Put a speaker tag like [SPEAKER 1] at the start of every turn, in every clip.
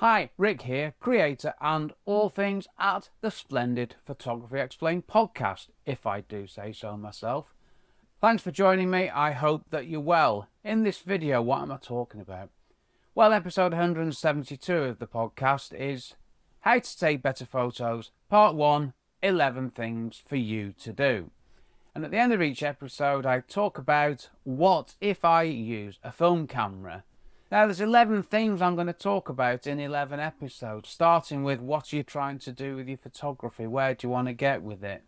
[SPEAKER 1] Hi, Rick here, creator and all things at the Splendid Photography Explained Podcast, if I do say so myself. Thanks for joining me. I hope that you're well. In this video, what am I talking about? Well, episode 172 of the podcast is How to Take Better Photos, Part 1, 11 Things for You to Do. And at the end of each episode, I talk about what if I use a film camera. Now, there's 11 things I'm going to talk about in 11 episodes, starting with what are you trying to do with your photography, where do you want to get with it.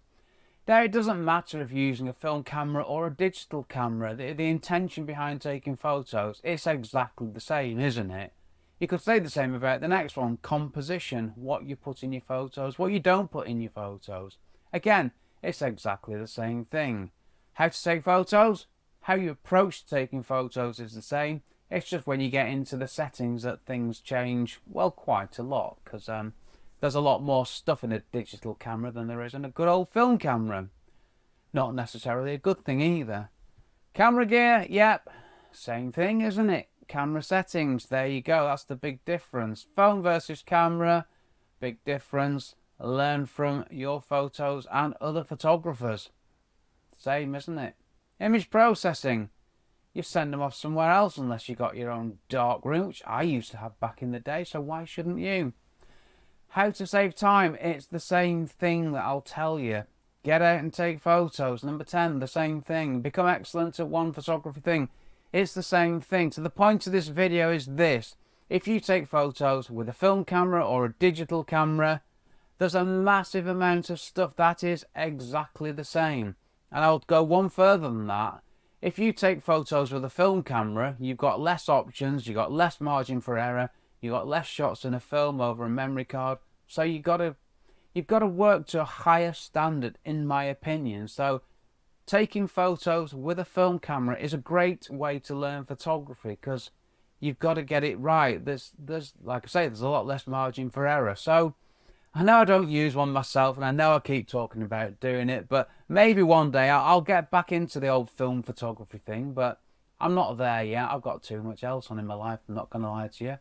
[SPEAKER 1] Now, it doesn't matter if you're using a film camera or a digital camera, the intention behind taking photos, it's exactly the same, isn't it? You could say the same about the next one, composition, what you put in your photos, what you don't put in your photos. Again, it's exactly the same thing. How to take photos, how you approach taking photos is the same. It's just when you get into the settings that things change, well, quite a lot, because there's a lot more stuff in a digital camera than there is in a good old film camera. Not necessarily a good thing either. Camera gear, yep, same thing, isn't it? Camera settings, there you go, that's the big difference. Phone versus camera, big difference. Learn from your photos and other photographers. Same, isn't it? Image processing. You send them off somewhere else unless you got your own dark room, which I used to have back in the day, so why shouldn't you? How to save time. It's the same thing that I'll tell you. Get out and take photos. Number 10, the same thing. Become excellent at one photography thing. It's the same thing. So the point of this video is this. If you take photos with a film camera or a digital camera, there's a massive amount of stuff that is exactly the same. And I'll go one further than that. If you take photos with a film camera, you've got less options, you've got less margin for error, you've got less shots in a film over a memory card. So you've got to work to a higher standard, in my opinion. So taking photos with a film camera is a great way to learn photography because you've got to get it right. There's like I say, there's a lot less margin for error. So I know I don't use one myself, and I know I keep talking about doing it, but maybe one day I'll get back into the old film photography thing, but I'm not there yet. I've got too much else on in my life, I'm not going to lie to you.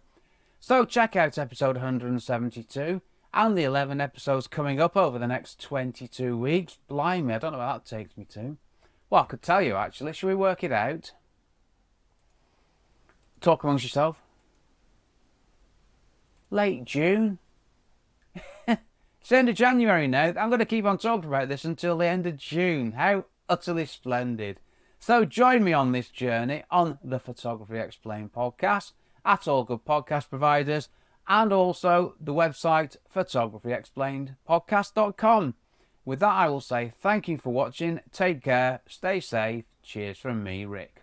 [SPEAKER 1] So check out episode 172 and the 11 episodes coming up over the next 22 weeks. Blimey, I don't know where that takes me to. Well, I could tell you actually. Should we work it out? Talk amongst yourself. Late June? It's the end of January now. I'm going to keep on talking about this until the end of June. How utterly splendid. So join me on this journey on the Photography Explained podcast at all good podcast providers and also the website photographyexplainedpodcast.com. With that, I will say thank you for watching. Take care. Stay safe. Cheers from me, Rick.